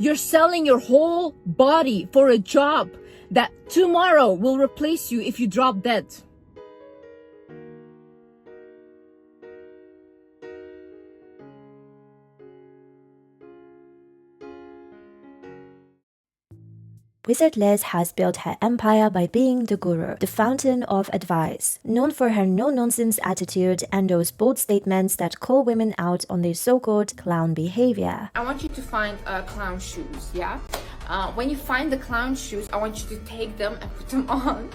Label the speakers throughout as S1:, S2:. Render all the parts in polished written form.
S1: You're selling your whole body for a job that tomorrow will replace you if you drop dead.
S2: Wizard Liz has built her empire by being the guru, the fountain of advice, known for her no-nonsense attitude and those bold statements that call women out on their so-called clown behavior.
S3: I want you to find clown shoes, yeah? When you find the clown shoes, I want you to take them and put them on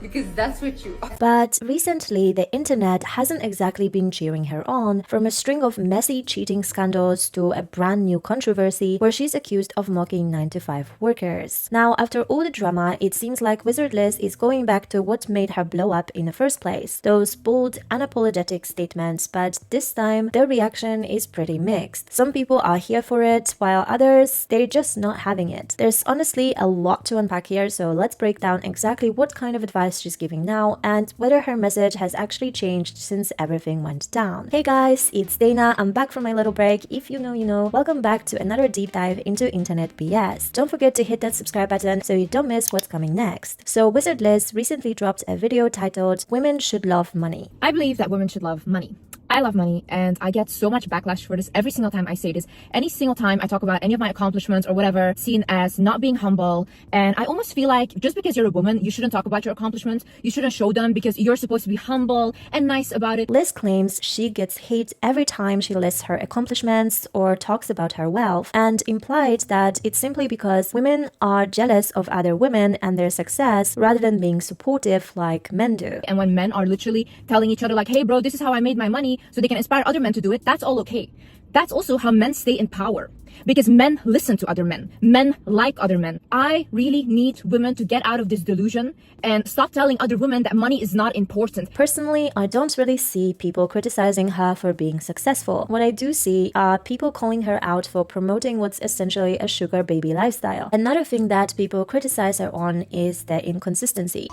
S3: because that's what you are.
S2: But recently, the internet hasn't exactly been cheering her on, from a string of messy cheating scandals to a brand new controversy where she's accused of mocking 9-to-5 workers. Now, after all the drama, it seems like Wizard Liz is going back to what made her blow up in the first place, those bold, unapologetic statements, but this time, the reaction is pretty mixed. Some people are here for it, while others, they're just not having it. There's honestly a lot to unpack here, so let's break down exactly what kind of advice she's giving now and whether her message has actually changed since everything went down. Hey guys, it's Dana. I'm back from my little break. If you know, you know. Welcome back to another deep dive into internet BS. Don't forget to hit that subscribe button so you don't miss what's coming next. So Wizard Liz recently dropped a video titled "Women Should Love Money."
S1: I believe that women should love money. I love money, and I get so much backlash for this every single time I say this. Any single time I talk about any of my accomplishments or whatever, seen as not being humble. And I almost feel like just because you're a woman, you shouldn't talk about your accomplishments. You shouldn't show them because you're supposed to be humble and nice about it.
S2: Liz claims she gets hate every time she lists her accomplishments or talks about her wealth, and implied that it's simply because women are jealous of other women and their success rather than being supportive like men do.
S1: And when men are literally telling each other like, hey bro, this is how I made my money, so they can inspire other men to do it, that's all okay. That's also how men stay in power, because men listen to other men. Men like other men. I really need women to get out of this delusion and stop telling other women that money is not important.
S2: Personally, I don't really see people criticizing her for being successful. What I do see are people calling her out for promoting what's essentially a sugar baby lifestyle. Another thing that people criticize her on is their inconsistency.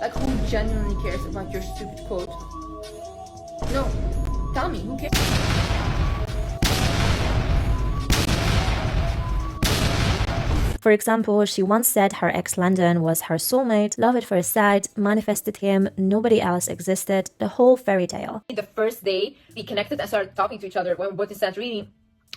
S3: Like, who genuinely cares about your stupid quote? No, tell me, who cares?
S2: For example, she once said her ex Landon was her soulmate, love at first sight, manifested him, nobody else existed, the whole fairy tale.
S1: The first day we connected and started talking to each other when we both in Santorini,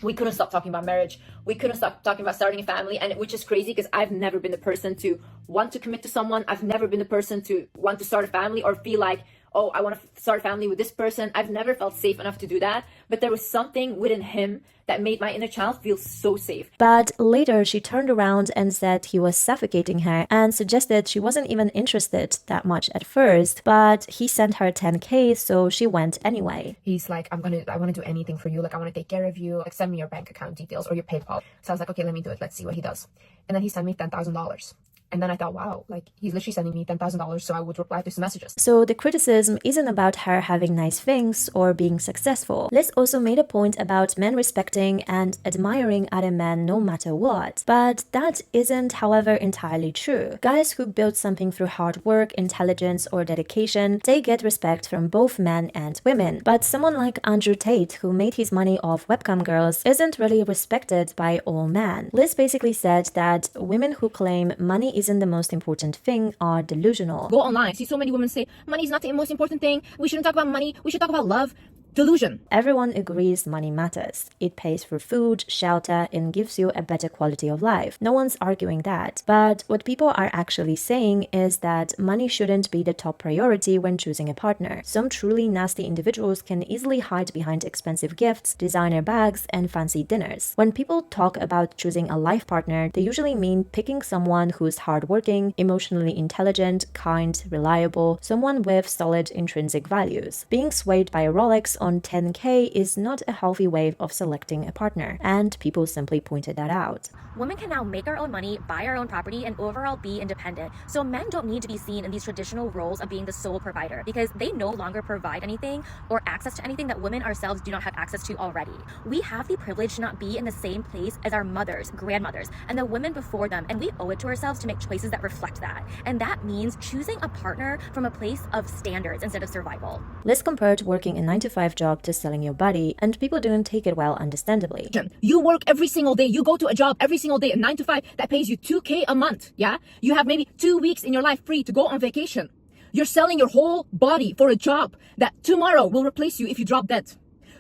S1: we couldn't stop talking about marriage. We couldn't stop talking about starting a family, and which is crazy because I've never been the person to want to commit to someone. I've never been the person to want to start a family or feel like, oh, I want to start a family with this person. I've never felt safe enough to do that. But there was something within him that made my inner child feel so safe.
S2: But later she turned around and said he was suffocating her and suggested she wasn't even interested that much at first, but he sent her 10K, so she went anyway.
S1: He's like, I want to do anything for you. Like, I want to take care of you. Like, send me your bank account details or your PayPal. So I was like, okay, let me do it. Let's see what he does. And then he sent me $10,000. And then I thought, wow, like he's literally sending me $10,000, so I would reply to his messages.
S2: So the criticism isn't about her having nice things or being successful. Liz also made a point about men respecting and admiring other men no matter what. But that isn't, however, entirely true. Guys who build something through hard work, intelligence, or dedication, they get respect from both men and women. But someone like Andrew Tate, who made his money off webcam girls, isn't really respected by all men. Liz basically said that women who claim money isn't the most important thing are delusional.
S1: Go online, I see so many women say, money is not the most important thing. We shouldn't talk about money. We should talk about love. Delusion.
S2: Everyone agrees money matters. It pays for food, shelter, and gives you a better quality of life. No one's arguing that. But what people are actually saying is that money shouldn't be the top priority when choosing a partner. Some truly nasty individuals can easily hide behind expensive gifts, designer bags, and fancy dinners. When people talk about choosing a life partner, they usually mean picking someone who's hardworking, emotionally intelligent, kind, reliable, someone with solid intrinsic values. Being swayed by a Rolex on 10K is not a healthy way of selecting a partner, and people simply pointed that out.
S4: Women can now make our own money, buy our own property, and overall be independent. So men don't need to be seen in these traditional roles of being the sole provider because they no longer provide anything or access to anything that women ourselves do not have access to already. We have the privilege to not be in the same place as our mothers, grandmothers, and the women before them, and we owe it to ourselves to make choices that reflect that. And that means choosing a partner from a place of standards instead of survival.
S2: Liz compared working a 9-to-5 9 to 5 job to selling your body, and people didn't take it well, understandably.
S1: You work every single day. You go to a job every single day, a 9 to 5 that pays you 2K a month. Yeah. You have maybe 2 weeks in your life free to go on vacation. You're selling your whole body for a job that tomorrow will replace you if you drop dead.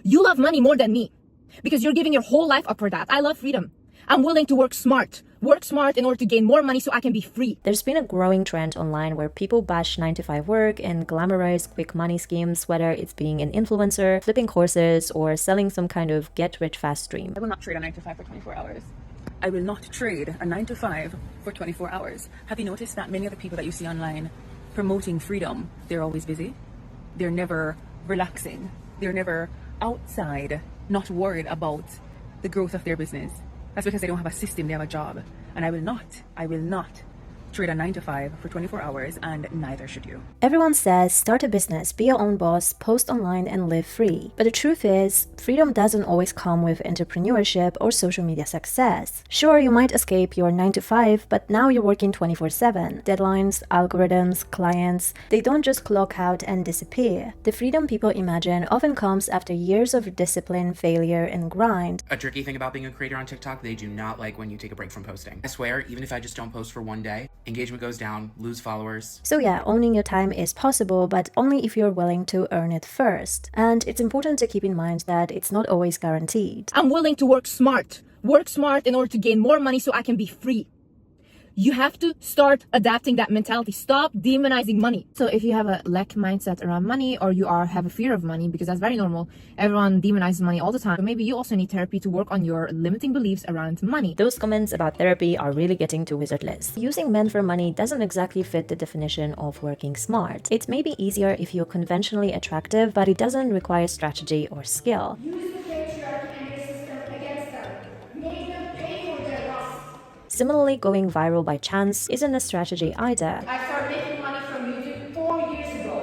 S1: You love money more than me because you're giving your whole life up for that. I love freedom. I'm willing to work smart in order to gain more money so I can be free.
S2: There's been a growing trend online where people bash 9 to 5 work and glamorize quick money schemes, whether it's being an influencer, flipping courses, or selling some kind of get-rich-fast dream.
S5: I will not trade a 9 to 5 for 24 hours. I will not trade a 9 to 5 for 24 hours. Have you noticed that many of the people that you see online promoting freedom, they're always busy? They're never relaxing. They're never outside, not worried about the growth of their business. That's because they don't have a system, they have a job. And I will not trade a 9 to 5 for 24 hours, and neither should you.
S2: Everyone says start a business, be your own boss, post online, and live free. But the truth is, freedom doesn't always come with entrepreneurship or social media success. Sure, you might escape your 9 to 5, but now you're working 24/7. Deadlines, algorithms, clients, they don't just clock out and disappear. The freedom people imagine often comes after years of discipline, failure, and grind.
S6: A tricky thing about being a creator on TikTok, they do not like when you take a break from posting. I swear, even if I just don't post for one day, engagement goes down, lose followers.
S2: So yeah, owning your time is possible, but only if you're willing to earn it first. And it's important to keep in mind that it's not always guaranteed.
S1: I'm willing to work smart in order to gain more money so I can be free. You have to start adapting that mentality. Stop demonizing money. So if you have a lack mindset around money, or you have a fear of money, because that's very normal, everyone demonizes money all the time. Maybe you also need therapy to work on your limiting beliefs around money.
S2: Those comments about therapy are really getting too wizardless. Using men for money doesn't exactly fit the definition of working smart. It may be easier if you're conventionally attractive, but it doesn't require strategy or skill.
S7: Use the patriarchy and your system against them. Make them pay for their loss.
S2: Similarly, going viral by chance isn't a strategy either.
S7: I started making money from YouTube 4 years ago.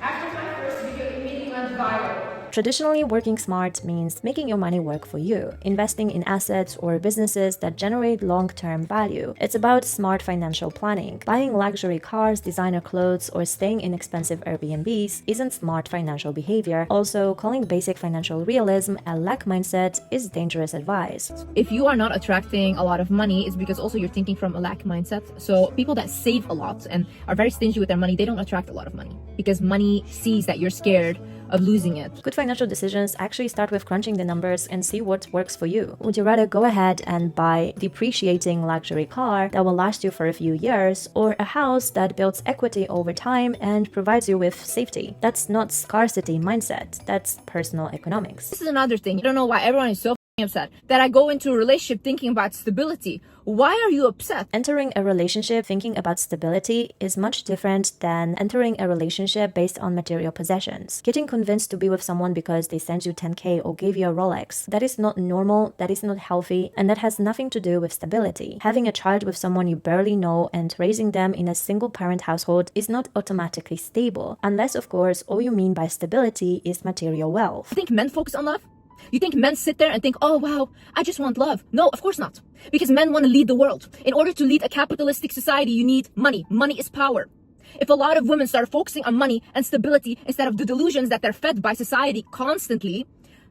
S7: After my first video, it immediately went viral.
S2: Traditionally, working smart means making your money work for you, investing in assets or businesses that generate long-term value. It's about smart financial planning. Buying luxury cars, designer clothes, or staying in expensive Airbnbs isn't smart financial behavior. Also, calling basic financial realism a lack mindset is dangerous advice.
S1: If you are not attracting a lot of money, it's because also you're thinking from a lack mindset. So people that save a lot and are very stingy with their money, they don't attract a lot of money because money sees that you're scared of losing it.
S2: Good financial decisions actually start with crunching the numbers and see what works for you. Would you rather go ahead and buy a depreciating luxury car that will last you for a few years, or a house that builds equity over time and provides you with safety? That's not scarcity mindset, that's personal economics.
S1: This is another thing. I don't know why everyone is so upset that I go into a relationship thinking about stability. Why are you upset?
S2: Entering a relationship thinking about stability is much different than entering a relationship based on material possessions. Getting convinced to be with someone because they sent you 10K or gave you a Rolex, that is not normal, that is not healthy, and that has nothing to do with stability. Having a child with someone you barely know and raising them in a single-parent household is not automatically stable, unless, of course, all you mean by stability is material wealth.
S1: You think men focus on love? You think men sit there and think, oh wow, I just want love? No, of course not. Because men want to lead the world. In order to lead a capitalistic society, you need money. Money is power. If a lot of women start focusing on money and stability instead of the delusions that they're fed by society constantly,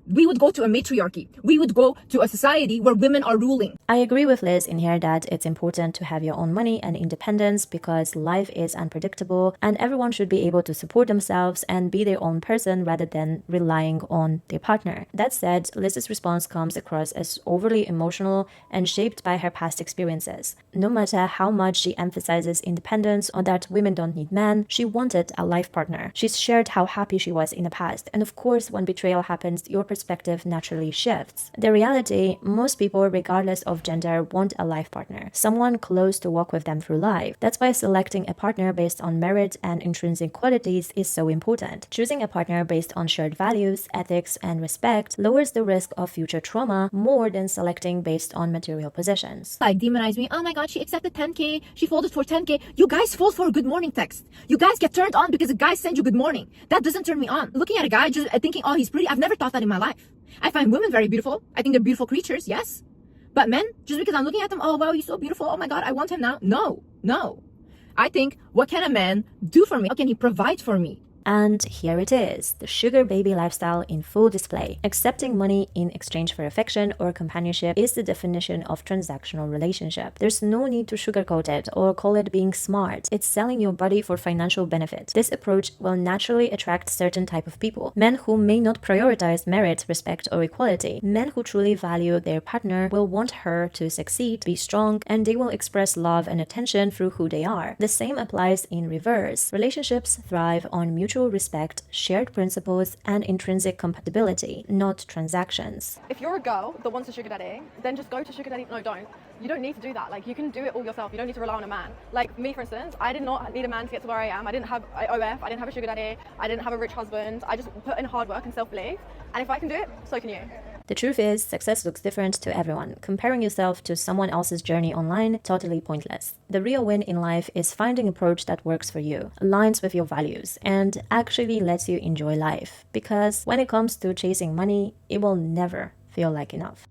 S1: we would go to a matriarchy. We would go to a society where women are ruling.
S2: I agree with Liz in here that it's important to have your own money and independence because life is unpredictable and everyone should be able to support themselves and be their own person rather than relying on their partner. That said, Liz's response comes across as overly emotional and shaped by her past experiences. No matter how much she emphasizes independence or that women don't need men, she wanted a life partner. She's shared how happy she was in the past, and of course when betrayal happens, your perspective naturally shifts. The reality, most people, regardless of gender, want a life partner, someone close to walk with them through life. That's why selecting a partner based on merit and intrinsic qualities is so important. Choosing a partner based on shared values, ethics, and respect lowers the risk of future trauma more than selecting based on material possessions.
S1: Like demonize me, oh my god, she accepted 10K, she folded for 10K. You guys fall for a good morning text. You guys get turned on because a guy sends you good morning. That doesn't turn me on. Looking at a guy just thinking, oh, he's pretty, I've never thought that in my life. I find women very beautiful. I think they're beautiful creatures, yes. But men, just because I'm looking at them, oh wow, he's so beautiful, oh my god, I want him now. No. I think, what can a man do for me? How can he provide for me?
S2: And here it is, the sugar baby lifestyle in full display. Accepting money in exchange for affection or companionship is the definition of transactional relationship. There's no need to sugarcoat it or call it being smart. It's selling your body for financial benefit. This approach will naturally attract certain type of people. Men who may not prioritize merit, respect, or equality. Men who truly value their partner will want her to succeed, be strong, and they will express love and attention through who they are. The same applies in reverse. Relationships thrive on mutual respect, shared principles, and intrinsic compatibility, not transactions.
S8: If you're a girl that wants a sugar daddy, then just go to sugar daddy. No, don't. You don't need to do that. Like, you can do it all yourself. You don't need to rely on a man. Like me, for instance, I did not need a man to get to where I am. I didn't have OF, I didn't have a sugar daddy, I didn't have a rich husband. I just put in hard work and self-belief. And if I can do it, so can you.
S2: The truth is, success looks different to everyone. Comparing yourself to someone else's journey online, totally pointless. The real win in life is finding an approach that works for you, aligns with your values, and actually lets you enjoy life. Because when it comes to chasing money, it will never feel like enough.